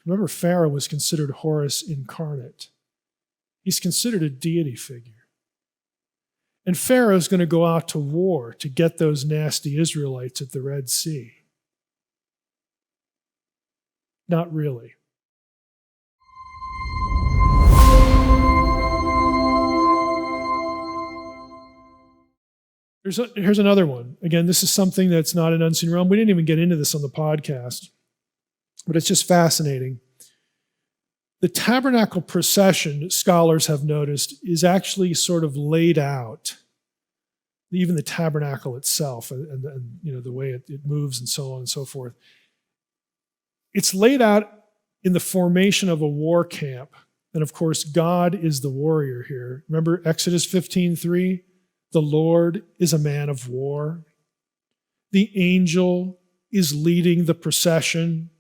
Remember, Pharaoh was considered Horus incarnate. He's considered a deity figure. And Pharaoh's going to go out to war to get those nasty Israelites at the Red Sea. Not really. Here's another one. Again, this is something that's not an unseen realm. We didn't even get into this on the podcast, but it's just fascinating. The tabernacle procession, scholars have noticed, is actually sort of laid out. Even the tabernacle itself, and the way it moves and so on and so forth. It's laid out in the formation of a war camp. And of course, God is the warrior here. Remember Exodus 15:3? The Lord is a man of war. The angel is leading the procession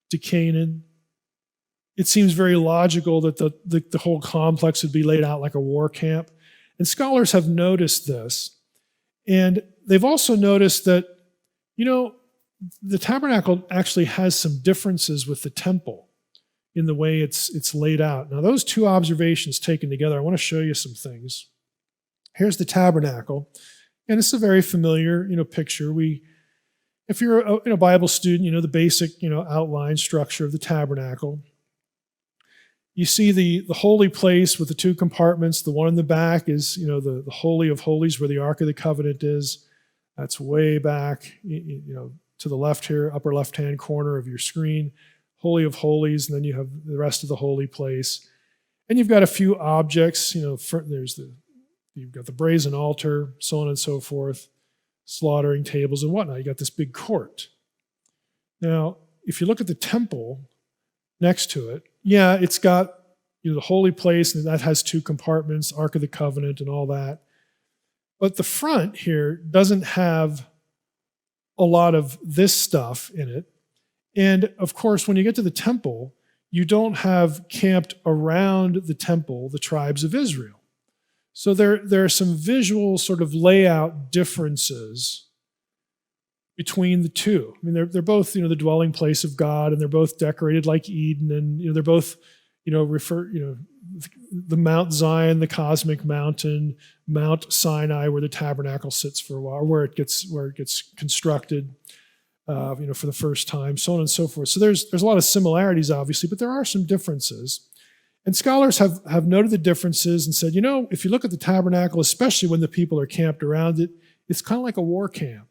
to Canaan. It seems very logical that the whole complex would be laid out like a war camp. And scholars have noticed this. And they've also noticed that, the tabernacle actually has some differences with the temple in the way it's laid out. Now, those two observations taken together, I want to show you some things. Here's the tabernacle, and it's a very familiar, picture. If you're a Bible student, you know the basic, outline structure of the tabernacle. You see the holy place with the two compartments. The one in the back is, the Holy of Holies where the Ark of the Covenant is. That's way back, to the left here, upper left-hand corner of your screen. Holy of Holies, and then you have the rest of the holy place. And you've got a few objects, you've got the brazen altar, so on and so forth, slaughtering tables and whatnot. You got this big court. Now, if you look at the temple next to it, it's got the holy place, and that has two compartments, Ark of the Covenant and all that. But the front here doesn't have a lot of this stuff in it. And of course, when you get to the temple, you don't have camped around the temple the tribes of Israel. So there are some visual sort of layout differences between the two. I mean, they're both, the dwelling place of God, and they're both decorated like Eden, and they're both, the Mount Zion, the cosmic mountain, Mount Sinai, where the tabernacle sits for a while, where it gets constructed, for the first time, so on and so forth. So there's a lot of similarities, obviously, but there are some differences. And scholars have noted the differences and said, if you look at the tabernacle, especially when the people are camped around it, it's kind of like a war camp.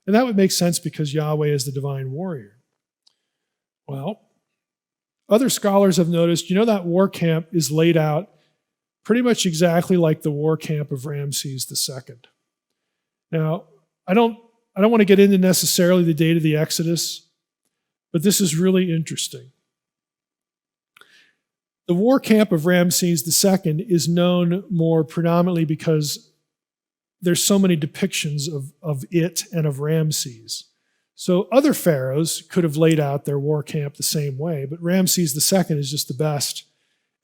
And that would make sense because Yahweh is the divine warrior. Well, other scholars have noticed, that war camp is laid out pretty much exactly like the war camp of Ramses II. Now, I don't want to get into necessarily the date of the Exodus, but this is really interesting. The war camp of Ramses II is known more predominantly because there's so many depictions of it and of Ramses. So other pharaohs could have laid out their war camp the same way, but Ramses II is just the best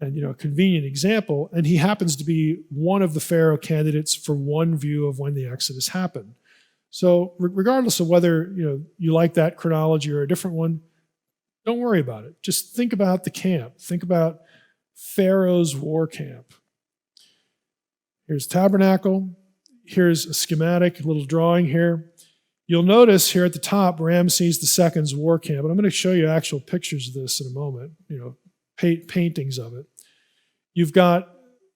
and convenient example, and he happens to be one of the pharaoh candidates for one view of when the Exodus happened. So regardless of whether you like that chronology or a different one, don't worry about it. Just think about the camp. Think about Pharaoh's war camp. Here's tabernacle. Here's a schematic, a little drawing here. You'll notice here at the top, Ramses II's war camp. And I'm going to show you actual pictures of this in a moment, paintings of it. You've got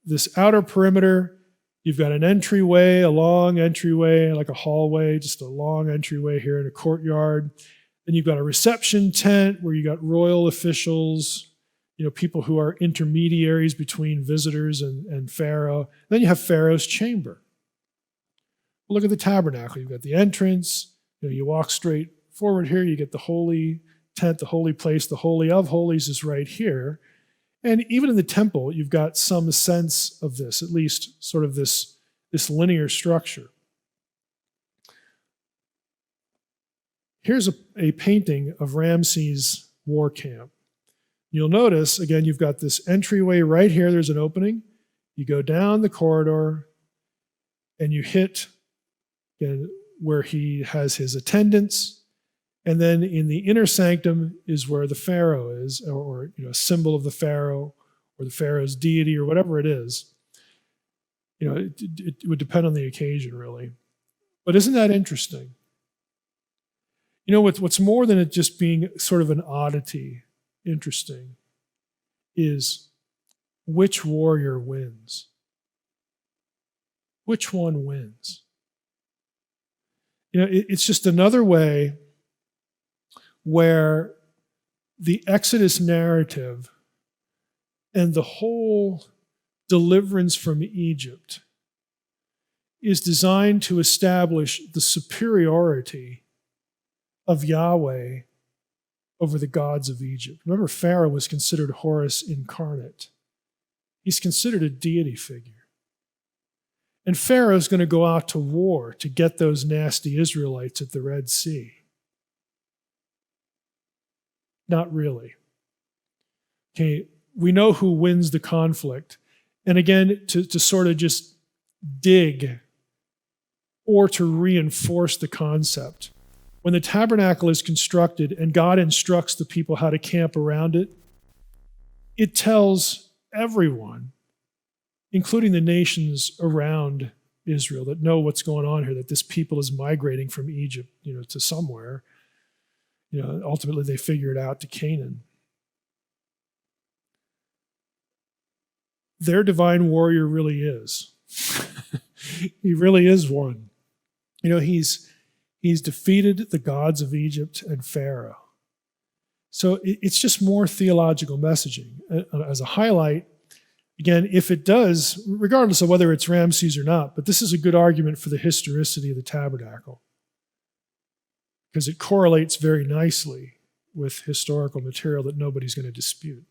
this outer perimeter. You've got an entryway, a long entryway, like a hallway, just a long entryway here in a courtyard. Then you've got a reception tent where you got royal officials, people who are intermediaries between visitors and Pharaoh. Then you have Pharaoh's chamber. Look at the tabernacle. You've got the entrance. You walk straight forward here. You get the holy tent, the holy place. The Holy of Holies is right here. And even in the temple, you've got some sense of this, at least sort of this linear structure. Here's a painting of Ramses' war camp. You'll notice, again, you've got this entryway right here. There's an opening. You go down the corridor, and you hit where he has his attendants, And then in the inner sanctum is where the Pharaoh is, or a symbol of the Pharaoh, or the Pharaoh's deity, or whatever it is. It would depend on the occasion, really. But isn't that interesting? What's more than it just being sort of an oddity interesting is which warrior wins. Which one wins? It's just another way where the Exodus narrative and the whole deliverance from Egypt is designed to establish the superiority of Yahweh over the gods of Egypt. Remember, Pharaoh was considered Horus incarnate. He's considered a deity figure. And Pharaoh's going to go out to war to get those nasty Israelites at the Red Sea. Not really. Okay, we know who wins the conflict. And again, to sort of just dig or to reinforce the concept, when the tabernacle is constructed and God instructs the people how to camp around it, it tells everyone, including the nations around Israel, that know what's going on here, that this people is migrating from Egypt, to somewhere. Ultimately they figure it out to Canaan. Their divine warrior really is. He really is one. He's defeated the gods of Egypt and Pharaoh. So it's just more theological messaging. As a highlight, again, if it does, regardless of whether it's Ramses or not, but this is a good argument for the historicity of the tabernacle, because it correlates very nicely with historical material that nobody's going to dispute.